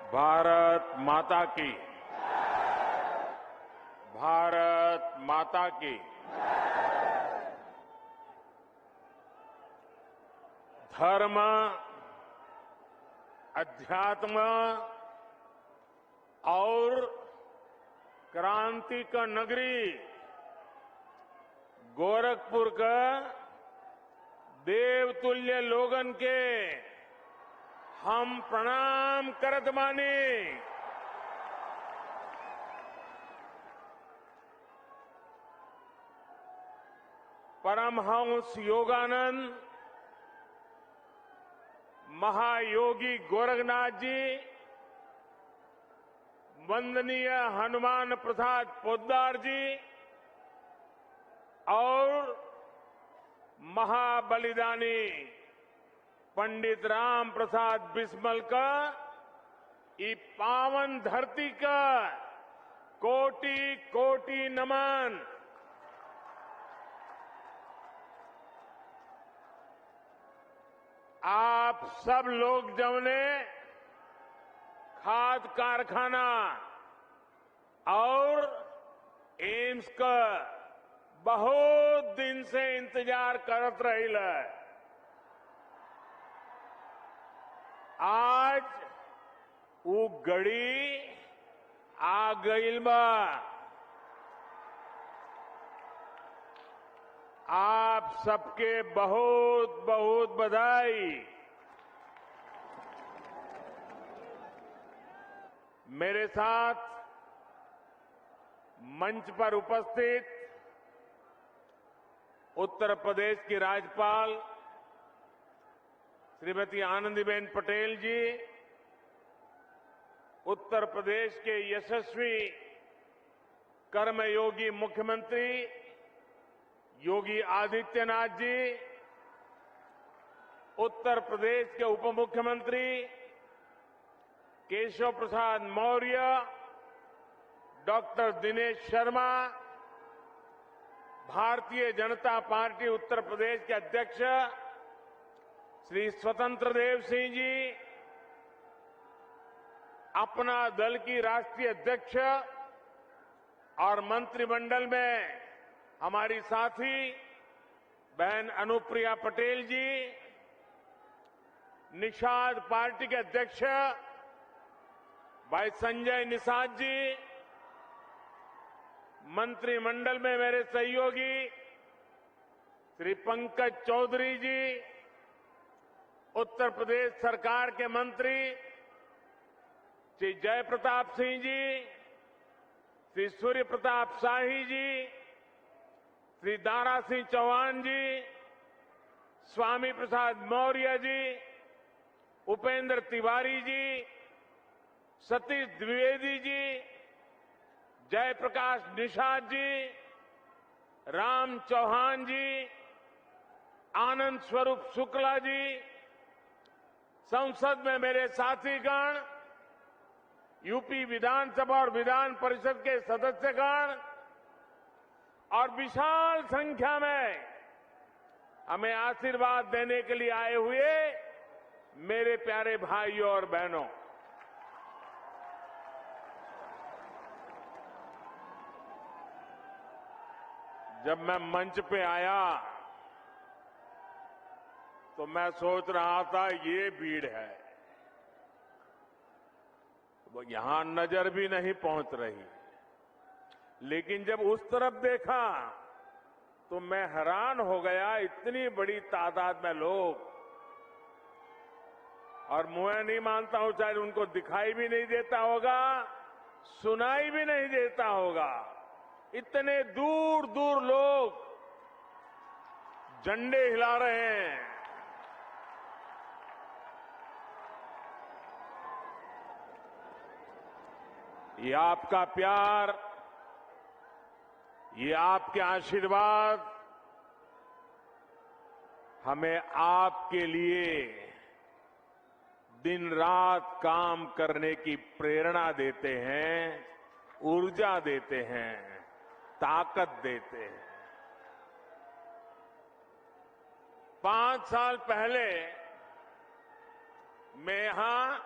भारत माता की। भारत माता की। धर्म, अध्यात्म और क्रांति का नगरी गोरखपुर का देवतुल्य लोगन के हम प्रणाम करत बानी। परमहंस योगानंद महायोगी गोरखनाथ जी, वंदनीय हनुमान प्रसाद पोद्दार जी और महाबलिदानी पंडित राम प्रसाद बिस्मल का ई पावन धरती का कोटि कोटि नमन। आप सब लोग जमने खाद कारखाना और एम्स का बहुत दिन से इंतजार करत रही है। आज वो घड़ी आ गईल बा। आप सबके बहुत बहुत बधाई। मेरे साथ मंच पर उपस्थित उत्तर प्रदेश की राज्यपाल श्रीमती आनंदीबेन पटेल जी, उत्तर प्रदेश के यशस्वी कर्मयोगी मुख्यमंत्री योगी आदित्यनाथ जी, उत्तर प्रदेश के उप मुख्यमंत्री केशव प्रसाद मौर्य, डॉक्टर दिनेश शर्मा, भारतीय जनता पार्टी उत्तर प्रदेश के अध्यक्ष श्री स्वतंत्र देव सिंह जी, अपना दल की राष्ट्रीय अध्यक्ष और मंत्रिमंडल में हमारी साथी बहन अनुप्रिया पटेल जी, निषाद पार्टी के अध्यक्ष भाई संजय निषाद जी, मंत्रिमंडल में मेरे सहयोगी श्री पंकज चौधरी जी, उत्तर प्रदेश सरकार के मंत्री श्री जयप्रताप सिंह जी, श्री सूर्य प्रताप शाही जी, श्री दारा सिंह चौहान जी, स्वामी प्रसाद मौर्य जी, उपेंद्र तिवारी जी, सतीश द्विवेदी जी, जयप्रकाश निषाद जी, राम चौहान जी, आनंद स्वरूप शुक्ला जी, संसद में मेरे साथीगण, यूपी विधानसभा और विधान परिषद के सदस्यगण और विशाल संख्या में हमें आशीर्वाद देने के लिए आए हुए मेरे प्यारे भाइयों और बहनों, जब मैं मंच पे आया तो मैं सोच रहा था ये भीड़ है, वो यहां नजर भी नहीं पहुंच रही। लेकिन जब उस तरफ देखा तो मैं हैरान हो गया, इतनी बड़ी तादाद में लोग, और मैं नहीं मानता हूं शायद उनको दिखाई भी नहीं देता होगा, सुनाई भी नहीं देता होगा। इतने दूर दूर लोग झंडे हिला रहे हैं। ये आपका प्यार, ये आपके आशीर्वाद हमें आपके लिए दिन रात काम करने की प्रेरणा देते हैं, ऊर्जा देते हैं, ताकत देते हैं। 5 साल पहले मैं यहां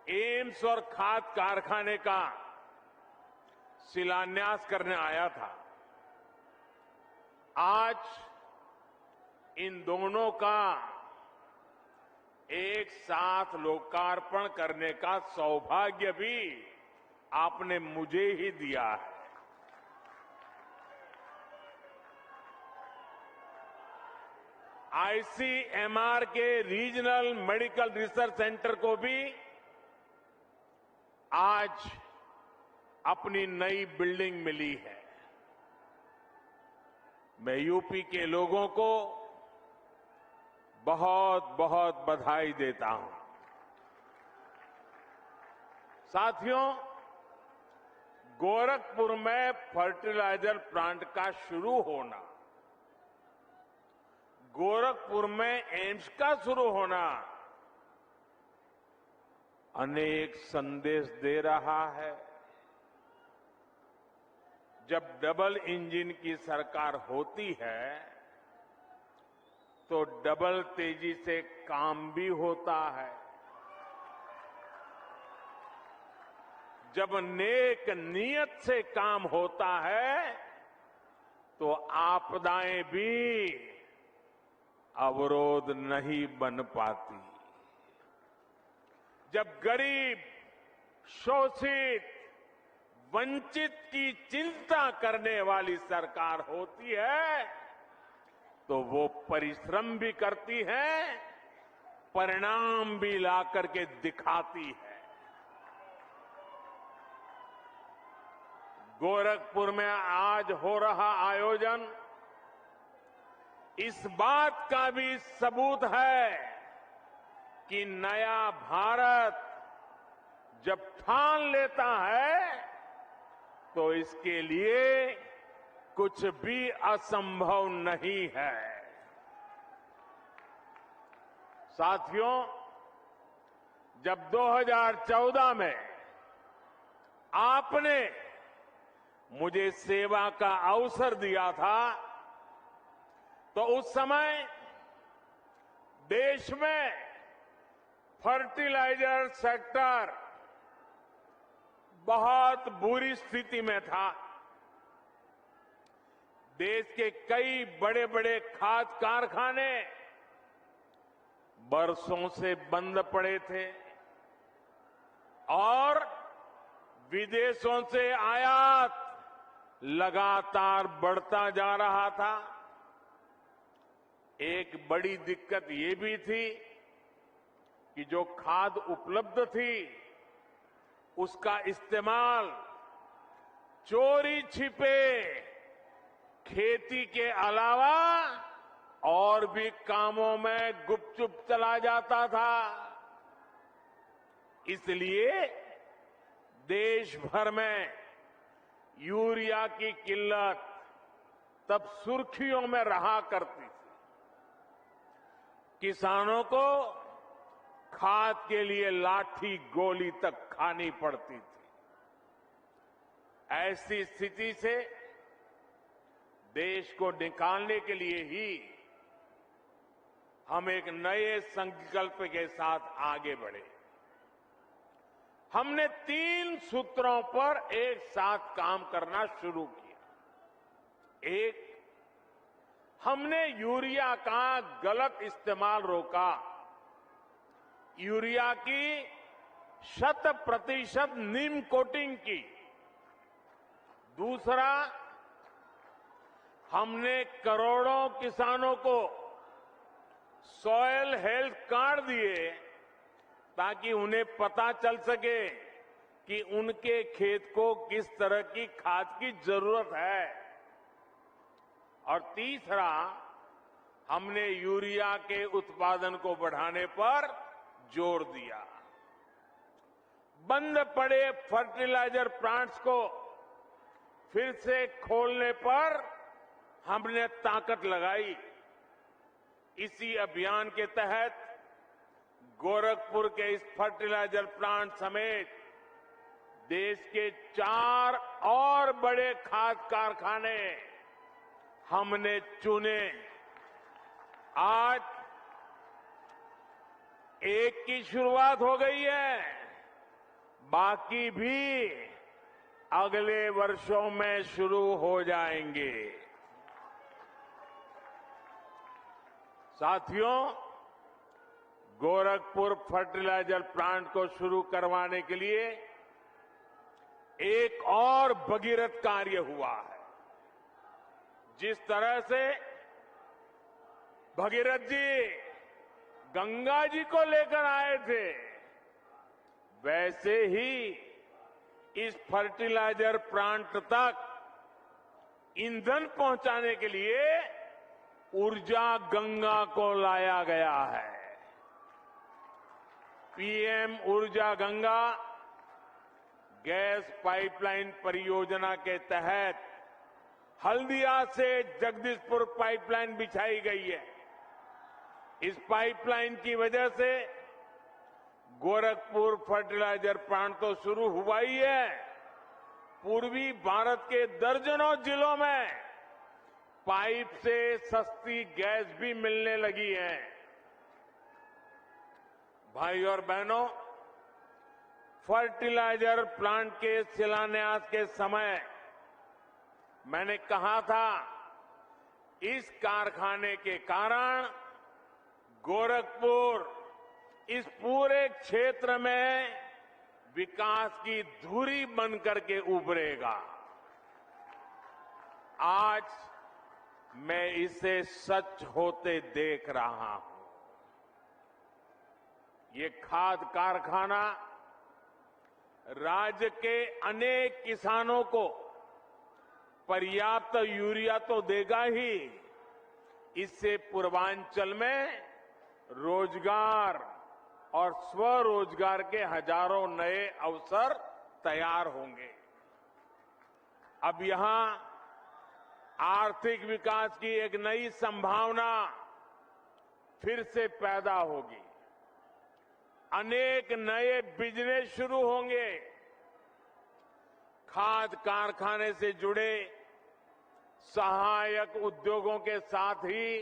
एम्स और खाद कारखाने का शिलान्यास करने आया था। आज इन दोनों का एक साथ लोकार्पण करने का सौभाग्य भी आपने मुझे ही दिया है। आईसीएमआर के रीजनल मेडिकल रिसर्च सेंटर को भी आज अपनी नई बिल्डिंग मिली है। मैं यूपी के लोगों को बहुत बहुत बधाई देता हूं। साथियों, गोरखपुर में फर्टिलाइजर प्लांट का शुरू होना, गोरखपुर में एम्स का शुरू होना अनेक संदेश दे रहा है। जब डबल इंजन की सरकार होती है तो डबल तेजी से काम भी होता है। जब नेक नियत से काम होता है तो आपदाएं भी अवरोध नहीं बन पाती। जब गरीब, शोषित, वंचित की चिंता करने वाली सरकार होती है तो वो परिश्रम भी करती है, परिणाम भी ला करके दिखाती है। गोरखपुर में आज हो रहा आयोजन इस बात का भी सबूत है कि नया भारत जब ठान लेता है तो इसके लिए कुछ भी असंभव नहीं है। साथियों, जब 2014 में आपने मुझे सेवा का अवसर दिया था तो उस समय देश में फर्टिलाइजर सेक्टर बहुत बुरी स्थिति में था। देश के कई बड़े बड़े खाद कारखाने बरसों से बंद पड़े थे और विदेशों से आयात लगातार बढ़ता जा रहा था। एक बड़ी दिक्कत ये भी थी कि जो खाद उपलब्ध थी उसका इस्तेमाल चोरी छिपे खेती के अलावा और भी कामों में गुपचुप चला जाता था। इसलिए देश भर में यूरिया की किल्लत तब सुर्खियों में रहा करती थी। किसानों को खाद के लिए लाठी गोली तक खानी पड़ती थी। ऐसी स्थिति से देश को निकालने के लिए ही हम एक नए संकल्प के साथ आगे बढ़े। हमने 3 सूत्रों पर एक साथ काम करना शुरू किया। एक, हमने यूरिया का गलत इस्तेमाल रोका। यूरिया की 100% नीम कोटिंग की। दूसरा, हमने करोड़ों किसानों को सॉयल हेल्थ कार्ड दिए ताकि उन्हें पता चल सके कि उनके खेत को किस तरह की खाद की जरूरत है। और तीसरा, हमने यूरिया के उत्पादन को बढ़ाने पर जोर दिया। बंद पड़े फर्टिलाइजर प्लांट्स को फिर से खोलने पर हमने ताकत लगाई। इसी अभियान के तहत गोरखपुर के इस फर्टिलाइजर प्लांट समेत देश के 4 और बड़े खाद कारखाने हमने चुने। आज एक की शुरुआत हो गई है बाकी भी अगले वर्षों में शुरू हो जाएंगे। साथियों, गोरखपुर फर्टिलाइजर प्लांट को शुरू करवाने के लिए एक और भगीरथ कार्य हुआ है। जिस तरह से भगीरथ जी गंगा जी को लेकर आए थे, वैसे ही इस फर्टिलाइजर प्लांट तक ईंधन पहुंचाने के लिए ऊर्जा गंगा को लाया गया है। पीएम ऊर्जा गंगा गैस पाइपलाइन परियोजना के तहत हल्दिया से जगदीशपुर पाइपलाइन बिछाई गई है। इस पाइपलाइन की वजह से गोरखपुर फर्टिलाइजर प्लांट तो शुरू हुआ ही है, पूर्वी भारत के दर्जनों जिलों में पाइप से सस्ती गैस भी मिलने लगी है। भाई और बहनों, फर्टिलाइजर प्लांट के शिलान्यास के समय मैंने कहा था, इस कारखाने के कारण गोरखपुर इस पूरे क्षेत्र में विकास की धुरी बनकर के उभरेगा। आज मैं इसे सच होते देख रहा हूं। ये खाद कारखाना राज्य के अनेक किसानों को पर्याप्त यूरिया तो देगा ही, इससे पूर्वांचल में रोजगार और स्वरोजगार के हजारों नए अवसर तैयार होंगे। अब यहां आर्थिक विकास की एक नई संभावना फिर से पैदा होगी। अनेक नए बिजनेस शुरू होंगे। खाद कारखाने से जुड़े सहायक उद्योगों के साथ ही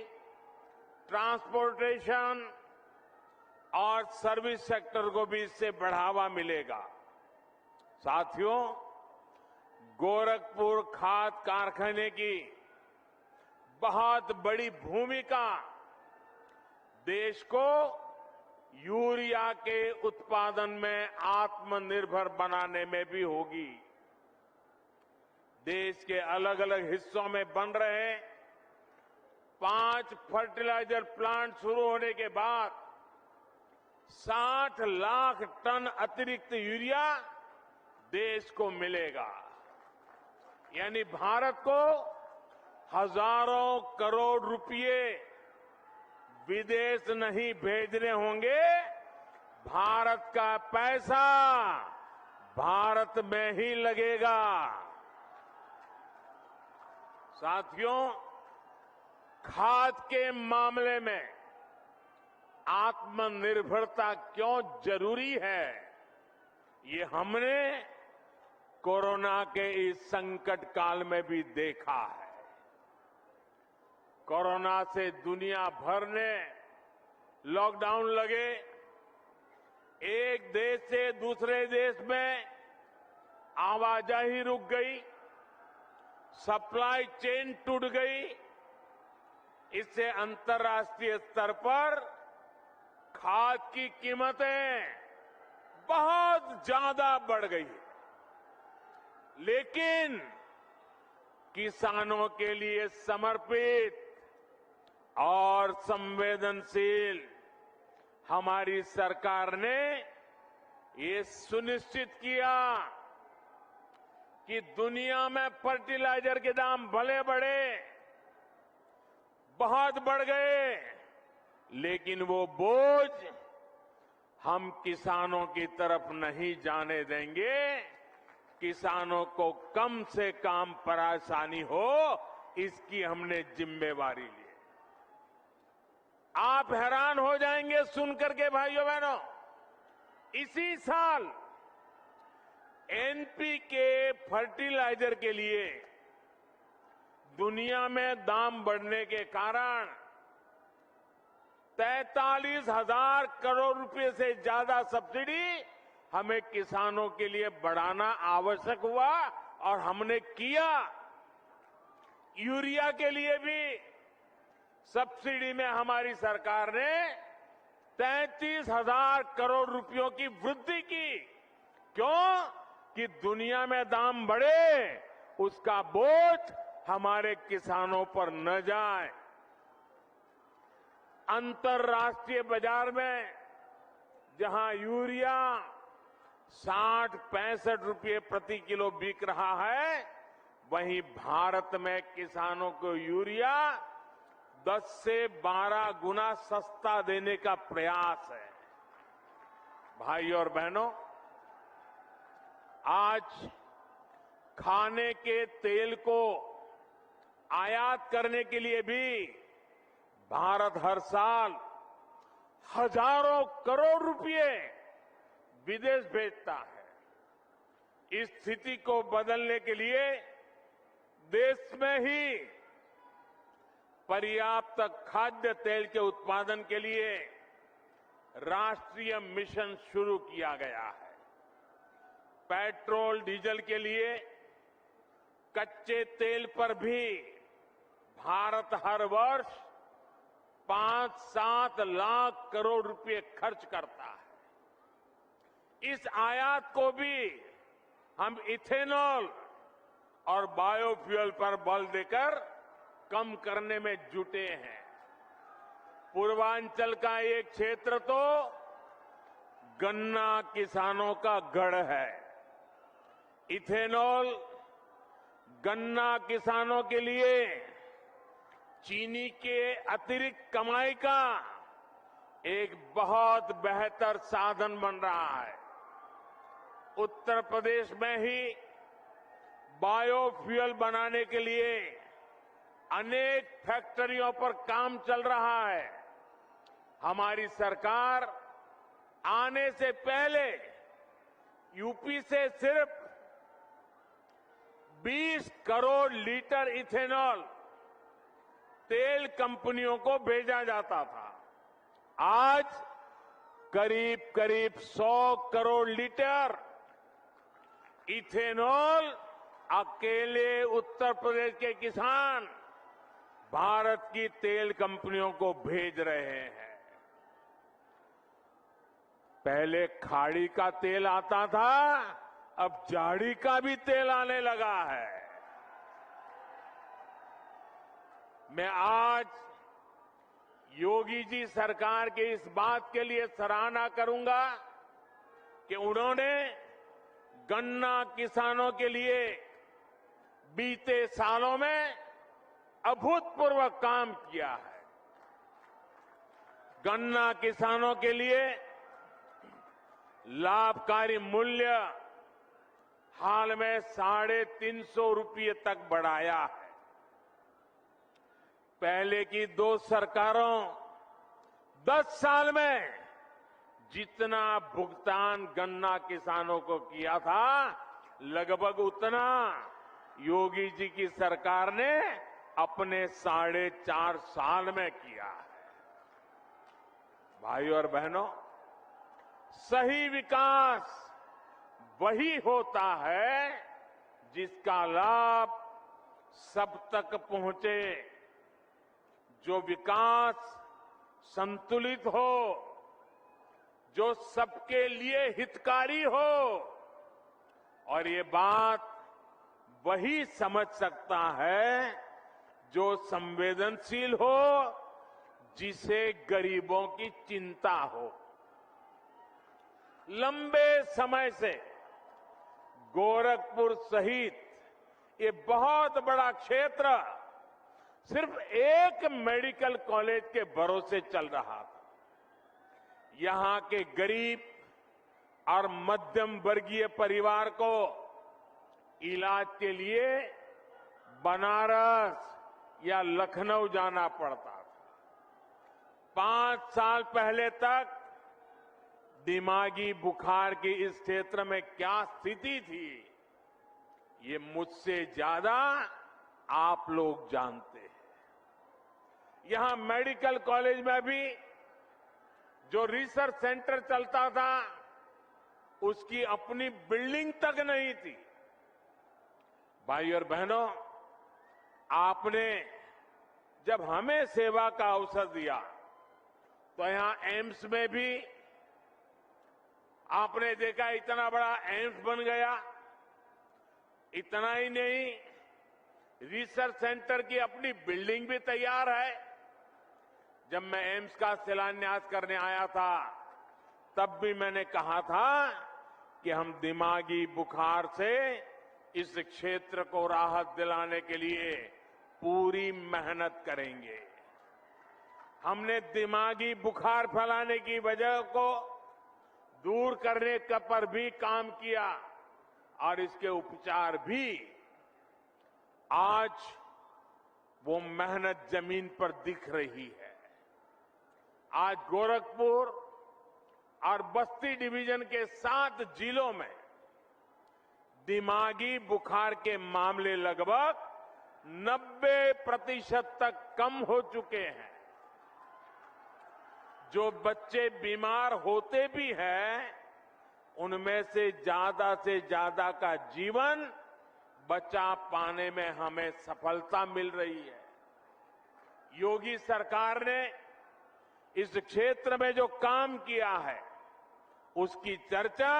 ट्रांसपोर्टेशन और सर्विस सेक्टर को भी इससे बढ़ावा मिलेगा। साथियों, गोरखपुर खाद कारखाने की बहुत बड़ी भूमिका देश को यूरिया के उत्पादन में आत्मनिर्भर बनाने में भी होगी। देश के अलग अलग हिस्सों में बन रहे 5 फर्टिलाइजर प्लांट शुरू होने के बाद 60 लाख टन अतिरिक्त यूरिया देश को मिलेगा। यानी भारत को हजारों करोड़ रुपए विदेश नहीं भेजने होंगे, भारत का पैसा भारत में ही लगेगा। साथियों, खाद के मामले में आत्मनिर्भरता क्यों जरूरी है, ये हमने कोरोना के इस संकट काल में भी देखा है। कोरोना से दुनिया भर ने लॉकडाउन लगे, एक देश से दूसरे देश में आवाजाही रुक गई, सप्लाई चेन टूट गई। इससे अंतर्राष्ट्रीय स्तर पर खाद की कीमतें बहुत ज्यादा बढ़ गई। लेकिन किसानों के लिए समर्पित और संवेदनशील हमारी सरकार ने ये सुनिश्चित किया कि दुनिया में फर्टिलाइजर के दाम भले बढ़े, बहुत बढ़ गए, लेकिन वो बोझ हम किसानों की तरफ नहीं जाने देंगे। किसानों को कम से कम परेशानी हो, इसकी हमने जिम्मेवारी ली। आप हैरान हो जाएंगे सुनकर के भाइयों बहनों, इसी साल एनपीके फर्टिलाइजर के लिए दुनिया में दाम बढ़ने के कारण 43,000 करोड़ रुपए से ज्यादा सब्सिडी हमें किसानों के लिए बढ़ाना आवश्यक हुआ और हमने किया। यूरिया के लिए भी सब्सिडी में हमारी सरकार ने 33,000 करोड़ रुपयों की वृद्धि की। क्यों? कि दुनिया में दाम बढ़े, उसका बोझ हमारे किसानों पर न जाए। अंतर्राष्ट्रीय बाजार में जहां यूरिया 60-65 रुपये प्रति किलो बिक रहा है, वहीं भारत में किसानों को यूरिया 10 से 12 गुना सस्ता देने का प्रयास है। भाई और बहनों, आज खाने के तेल को आयात करने के लिए भी भारत हर साल हजारों करोड़ रुपए विदेश भेजता है। इस स्थिति को बदलने के लिए देश में ही पर्याप्त खाद्य तेल के उत्पादन के लिए राष्ट्रीय मिशन शुरू किया गया है। पेट्रोल डीजल के लिए कच्चे तेल पर भी भारत हर वर्ष 5-7 लाख करोड़ रुपए खर्च करता है। इस आयात को भी हम इथेनॉल और बायोफ्यूल पर बल देकर कम करने में जुटे हैं। पूर्वांचल का एक क्षेत्र तो गन्ना किसानों का गढ़ है। इथेनॉल गन्ना किसानों के लिए चीनी के अतिरिक्त कमाई का एक बहुत बेहतर साधन बन रहा है। उत्तर प्रदेश में ही बायोफ्यूल बनाने के लिए अनेक फैक्ट्रियों पर काम चल रहा है। हमारी सरकार आने से पहले यूपी से सिर्फ 20 करोड़ लीटर इथेनॉल तेल कंपनियों को भेजा जाता था। आज करीब करीब 100 करोड़ लीटर इथेनॉल अकेले उत्तर प्रदेश के किसान भारत की तेल कंपनियों को भेज रहे हैं। पहले खाड़ी का तेल आता था, अब झाड़ी का भी तेल आने लगा है। मैं आज योगी जी सरकार के इस बात के लिए सराहना करूंगा कि उन्होंने गन्ना किसानों के लिए बीते सालों में अभूतपूर्व काम किया है। गन्ना किसानों के लिए लाभकारी मूल्य हाल में 350 रुपये तक बढ़ाया है। पहले की 2 सरकारों 10 साल में जितना भुगतान गन्ना किसानों को किया था, लगभग उतना योगी जी की सरकार ने अपने 4.5 साल में किया है। भाइयों और बहनों, सही विकास वही होता है जिसका लाभ सब तक पहुंचे, जो विकास संतुलित हो, जो सबके लिए हितकारी हो। और ये बात वही समझ सकता है जो संवेदनशील हो, जिसे गरीबों की चिंता हो। लंबे समय से गोरखपुर सहित ये बहुत बड़ा क्षेत्र सिर्फ एक मेडिकल कॉलेज के भरोसे चल रहा था। यहां के गरीब और मध्यम वर्गीय परिवार को इलाज के लिए बनारस या लखनऊ जाना पड़ता था। 5 साल पहले तक दिमागी बुखार की इस क्षेत्र में क्या स्थिति थी, ये मुझसे ज्यादा आप लोग जानते हैं। यहां मेडिकल कॉलेज में भी जो रिसर्च सेंटर चलता था, उसकी अपनी बिल्डिंग तक नहीं थी। भाई और बहनों, आपने जब हमें सेवा का अवसर दिया तो यहां एम्स में भी आपने देखा इतना बड़ा एम्स बन गया। इतना ही नहीं, रिसर्च सेंटर की अपनी बिल्डिंग भी तैयार है। जब मैं एम्स का शिलान्यास करने आया था तब भी मैंने कहा था कि हम दिमागी बुखार से इस क्षेत्र को राहत दिलाने के लिए पूरी मेहनत करेंगे। हमने दिमागी बुखार फैलाने की वजह को दूर करने पर भी काम किया और इसके उपचार भी। आज वो मेहनत जमीन पर दिख रही है। आज गोरखपुर और बस्ती डिवीजन के 7 जिलों में दिमागी बुखार के मामले लगभग 90% तक कम हो चुके हैं। जो बच्चे बीमार होते भी हैं, उनमें से ज्यादा का जीवन बचा पाने में हमें सफलता मिल रही है। योगी सरकार ने इस क्षेत्र में जो काम किया है, उसकी चर्चा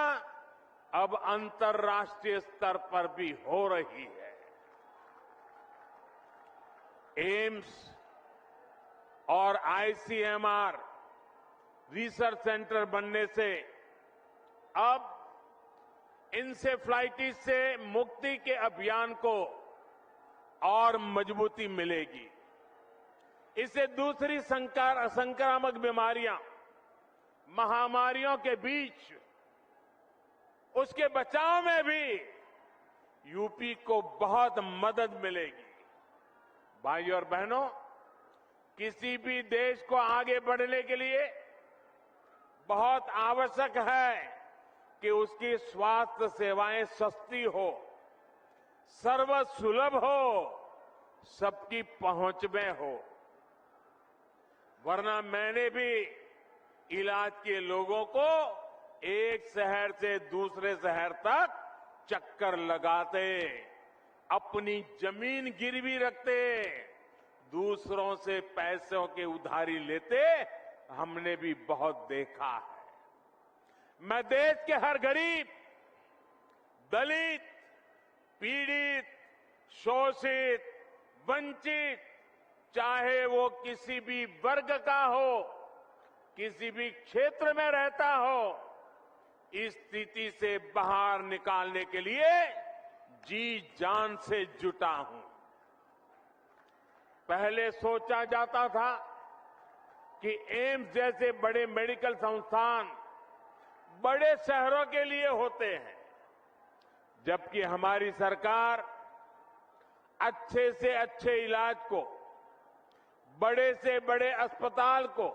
अब अंतर्राष्ट्रीय स्तर पर भी हो रही है। एम्स और आईसीएमआर रिसर्च सेंटर बनने से अब इंसेफ्लाइटिस से मुक्ति के अभियान को और मजबूती मिलेगी। इससे दूसरी संक्रामक बीमारियां, महामारियों के बीच उसके बचाव में भी यूपी को बहुत मदद मिलेगी। भाइयों और बहनों, किसी भी देश को आगे बढ़ने के लिए बहुत आवश्यक है कि उसकी स्वास्थ्य सेवाएं सस्ती हो, सर्वसुलभ हो, सबकी पहुंच में हो। वरना मैंने भी इलाज के लोगों को एक शहर से दूसरे शहर तक चक्कर लगाते, अपनी जमीन गिरवी रखते, दूसरों से पैसों के उधारी लेते हमने भी बहुत देखा है। मैं देश के हर गरीब, दलित, पीड़ित, शोषित, वंचित, चाहे वो किसी भी वर्ग का हो, किसी भी क्षेत्र में रहता हो, इस स्थिति से बाहर निकालने के लिए जी जान से जुटा हूं। पहले सोचा जाता था कि एम्स जैसे बड़े मेडिकल संस्थान बड़े शहरों के लिए होते हैं, जबकि हमारी सरकार अच्छे से अच्छे इलाज को, बड़े से बड़े अस्पताल को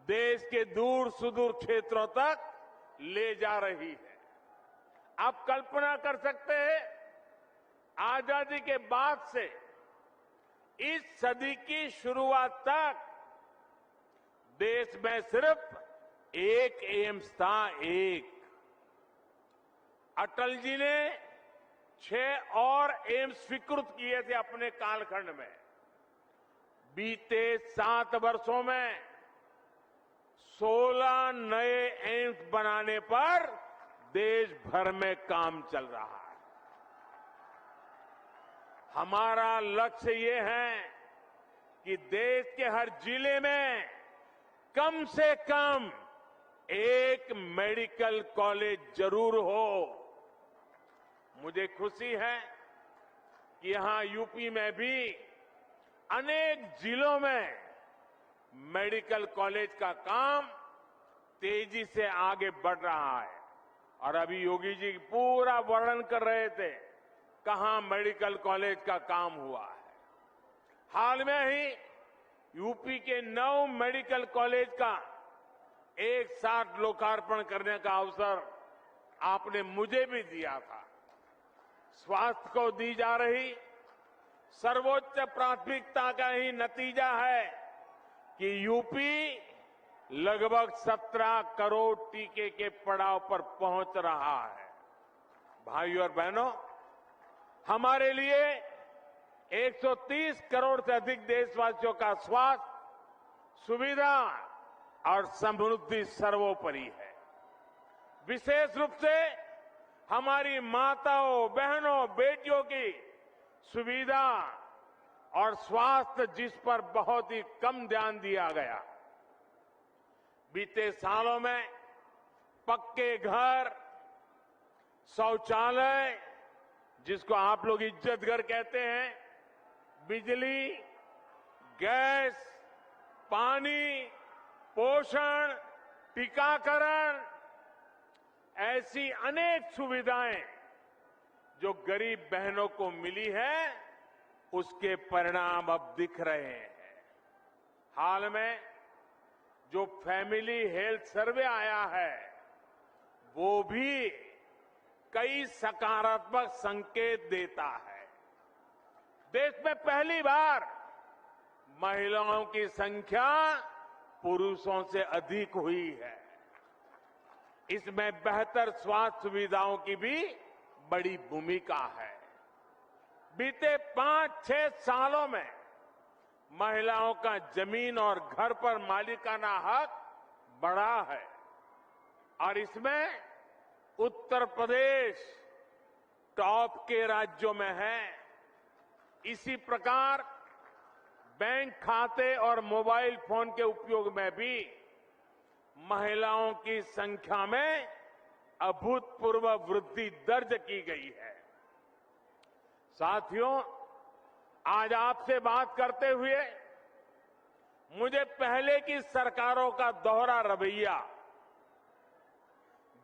देश के दूर सुदूर क्षेत्रों तक ले जा रही है। आप कल्पना कर सकते हैं, आजादी के बाद से इस सदी की शुरुआत तक देश में सिर्फ एक एम्स था, एक। अटल जी ने 6 और एम्स स्वीकृत किए थे अपने कालखंड में। बीते 7 वर्षों में 16 नए एम्स बनाने पर देश भर में काम चल रहा है। हमारा लक्ष्य ये है कि देश के हर जिले में कम से कम एक मेडिकल कॉलेज जरूर हो। मुझे खुशी है कि यहां यूपी में भी अनेक जिलों में मेडिकल कॉलेज का काम तेजी से आगे बढ़ रहा है। और अभी योगी जी पूरा वर्णन कर रहे थे कहां मेडिकल कॉलेज का काम हुआ है। हाल में ही यूपी के 9 मेडिकल कॉलेज का एक साथ लोकार्पण करने का अवसर आपने मुझे भी दिया था। स्वास्थ्य को दी जा रही सर्वोच्च प्राथमिकता का ही नतीजा है कि यूपी लगभग 17 करोड़ टीके के पड़ाव पर पहुंच रहा है। भाइयों और बहनों, हमारे लिए 130 करोड़ से अधिक देशवासियों का स्वास्थ्य, सुविधा और समृद्धि सर्वोपरि है। विशेष रूप से हमारी माताओं, बहनों, बेटियों की सुविधा और स्वास्थ्य, जिस पर बहुत ही कम ध्यान दिया गया। बीते सालों में पक्के घर, शौचालय, जिसको आप लोग इज्जत घर कहते हैं, बिजली, गैस, पानी, पोषण, टीकाकरण, ऐसी अनेक सुविधाएं जो गरीब बहनों को मिली है, उसके परिणाम अब दिख रहे हैं। हाल में जो फैमिली हेल्थ सर्वे आया है, वो भी कई सकारात्मक संकेत देता है। देश में पहली बार महिलाओं की संख्या पुरुषों से अधिक हुई है। इसमें बेहतर स्वास्थ्य सुविधाओं की भी बड़ी भूमिका है। बीते 5-6 सालों में महिलाओं का जमीन और घर पर मालिकाना हक बढ़ा है और इसमें उत्तर प्रदेश टॉप के राज्यों में है। इसी प्रकार बैंक खाते और मोबाइल फोन के उपयोग में भी महिलाओं की संख्या में अभूतपूर्व वृद्धि दर्ज की गई है। साथियों, आज आपसे बात करते हुए मुझे पहले की सरकारों का दोहरा रवैया,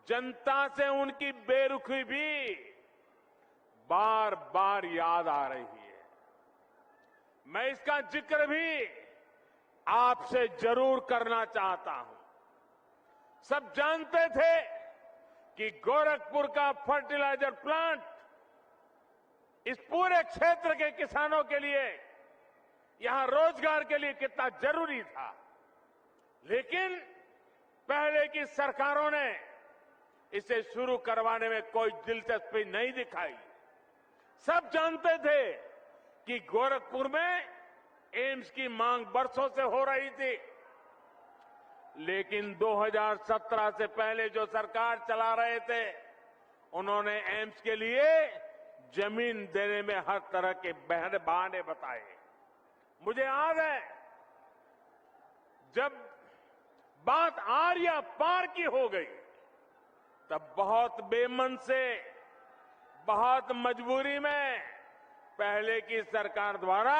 जनता से उनकी बेरुखी भी बार बार याद आ रही है। मैं इसका जिक्र भी आपसे जरूर करना चाहता हूं। सब जानते थे कि गोरखपुर का फर्टिलाइजर प्लांट इस पूरे क्षेत्र के किसानों के लिए, यहां रोजगार के लिए कितना जरूरी था, लेकिन पहले की सरकारों ने इसे शुरू करवाने में कोई दिलचस्पी नहीं दिखाई। सब जानते थे कि गोरखपुर में एम्स की मांग बरसों से हो रही थी, लेकिन 2017 से पहले जो सरकार चला रहे थे, उन्होंने एम्स के लिए जमीन देने में हर तरह के बहाने बताए। मुझे याद है, जब बात आर्या पार की हो गई, तब बहुत बेमन से, बहुत मजबूरी में पहले की सरकार द्वारा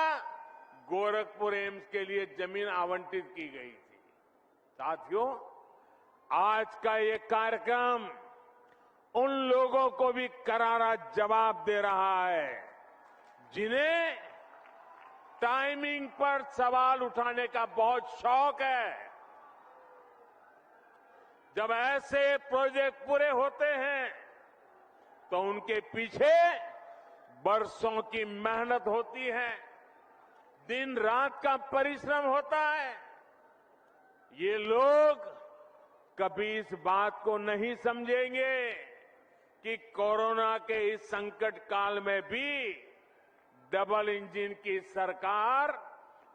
गोरखपुर एम्स के लिए जमीन आवंटित की गई थी। साथियों, आज का ये कार्यक्रम उन लोगों को भी करारा जवाब दे रहा है जिन्हें टाइमिंग पर सवाल उठाने का बहुत शौक है। जब ऐसे प्रोजेक्ट पूरे होते हैं तो उनके पीछे बरसों की मेहनत होती है, दिन रात का परिश्रम होता है। ये लोग कभी इस बात को नहीं समझेंगे कि कोरोना के इस संकट काल में भी डबल इंजन की सरकार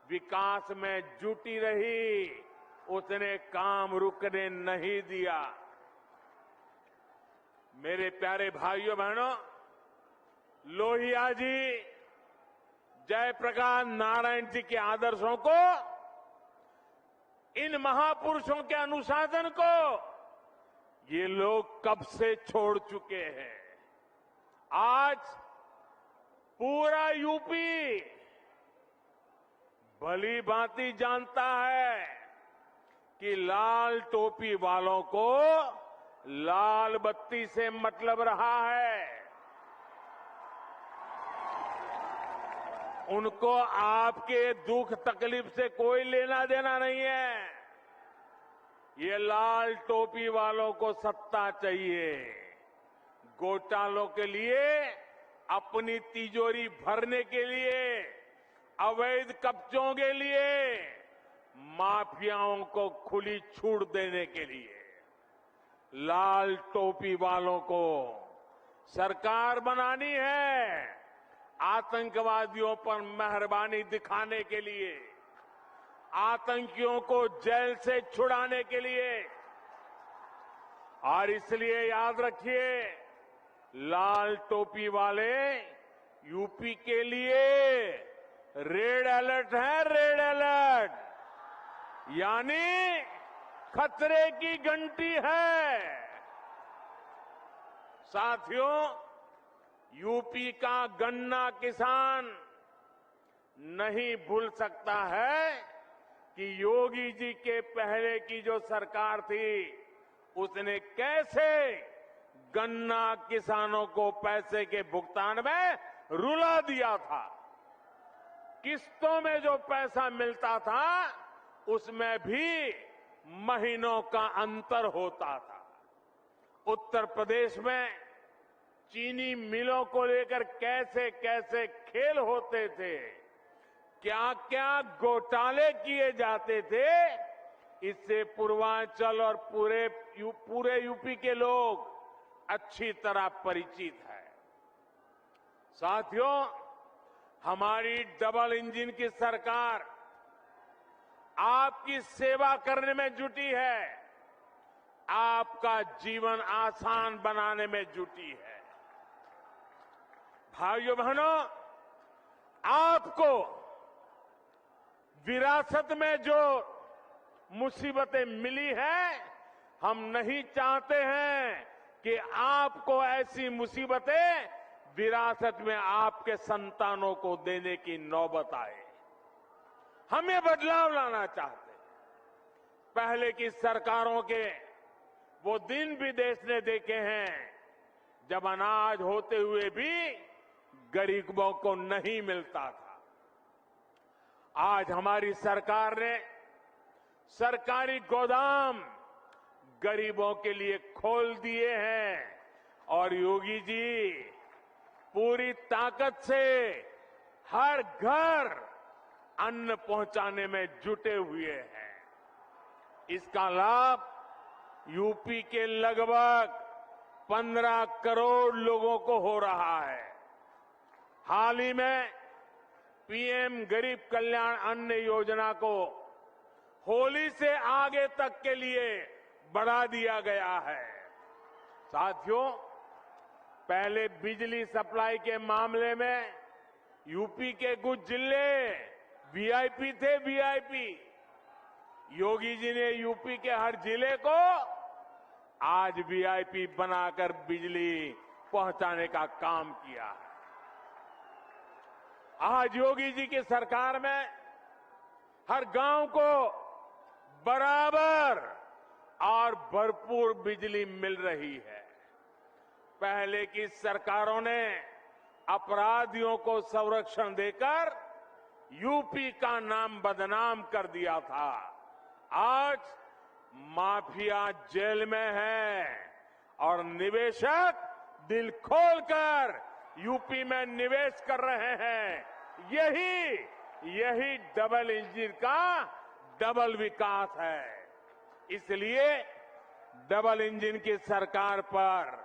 विकास में जुटी रही, उसने काम रुकने नहीं दिया। मेरे प्यारे भाइयों बहनों, लोहिया जी, जयप्रकाश नारायण जी के आदर्शों को, इन महापुरुषों के अनुशासन को ये लोग कब से छोड़ चुके हैं। आज पूरा यूपी भली भांति जानता है कि लाल टोपी वालों को लाल बत्ती से मतलब रहा है। उनको आपके दुख तकलीफ से कोई लेना देना नहीं है। ये लाल टोपी वालों को सत्ता चाहिए, घोटालों के लिए, अपनी तिजोरी भरने के लिए, अवैध कब्जों के लिए, माफियाओं को खुली छूट देने के लिए लाल टोपी वालों को सरकार बनानी है, आतंकवादियों पर मेहरबानी दिखाने के लिए, आतंकियों को जेल से छुड़ाने के लिए। और इसलिए याद रखिए, लाल टोपी वाले यूपी के लिए रेड अलर्ट है, रेड अलर्ट, यानी खतरे की घंटी है। साथियों, यूपी का गन्ना किसान नहीं भूल सकता है कि योगी जी के पहले की जो सरकार थी उसने कैसे गन्ना किसानों को पैसे के भुगतान में रुला दिया था। किस्तों में जो पैसा मिलता था उसमें भी महीनों का अंतर होता था। उत्तर प्रदेश में चीनी मिलों को लेकर कैसे कैसे खेल होते थे, क्या क्या घोटाले किए जाते थे, इससे पूर्वांचल और पूरे यूपी के लोग अच्छी तरह परिचित है। साथियों, हमारी डबल इंजन की सरकार आपकी सेवा करने में जुटी है, आपका जीवन आसान बनाने में जुटी है। भाइयों बहनों, आपको विरासत में जो मुसीबतें मिली हैं, हम नहीं चाहते हैं कि आपको ऐसी मुसीबतें विरासत में आपके संतानों को देने की नौबत आए। हम ये बदलाव लाना चाहते हैं। पहले की सरकारों के वो दिन भी देश ने देखे हैं जब अनाज होते हुए भी गरीबों को नहीं मिलता था। आज हमारी सरकार ने सरकारी गोदाम गरीबों के लिए खोल दिए हैं और योगी जी पूरी ताकत से हर घर अन्न पहुंचाने में जुटे हुए हैं। इसका लाभ यूपी के लगभग 15 करोड़ लोगों को हो रहा है। हाल ही में पीएम गरीब कल्याण अन्न योजना को होली से आगे तक के लिए बढ़ा दिया गया है। साथियों, पहले बिजली सप्लाई के मामले में यूपी के कुछ जिले वीआईपी थे, वीआईपी। योगी जी ने यूपी के हर जिले को आज वीआईपी बनाकर बिजली पहुंचाने का काम किया है। आज योगी जी की सरकार में हर गांव को बराबर और भरपूर बिजली मिल रही है। पहले की सरकारों ने अपराधियों को संरक्षण देकर यूपी का नाम बदनाम कर दिया था। आज माफिया जेल में है और निवेशक दिल खोलकर यूपी में निवेश कर रहे हैं। यही डबल इंजन का डबल विकास है। इसलिए डबल इंजन की सरकार पर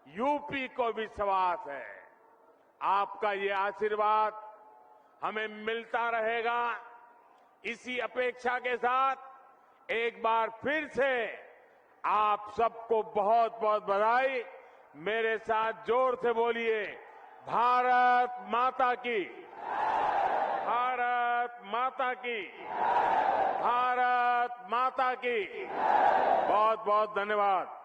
यूपी को विश्वास है। आपका ये आशीर्वाद हमें मिलता रहेगा। इसी अपेक्षा के साथ एक बार फिर से आप सबको बहुत बहुत बधाई। मेरे साथ जोर से बोलिए, भारत माता की, भारत माता की, भारत माता की। बहुत बहुत धन्यवाद।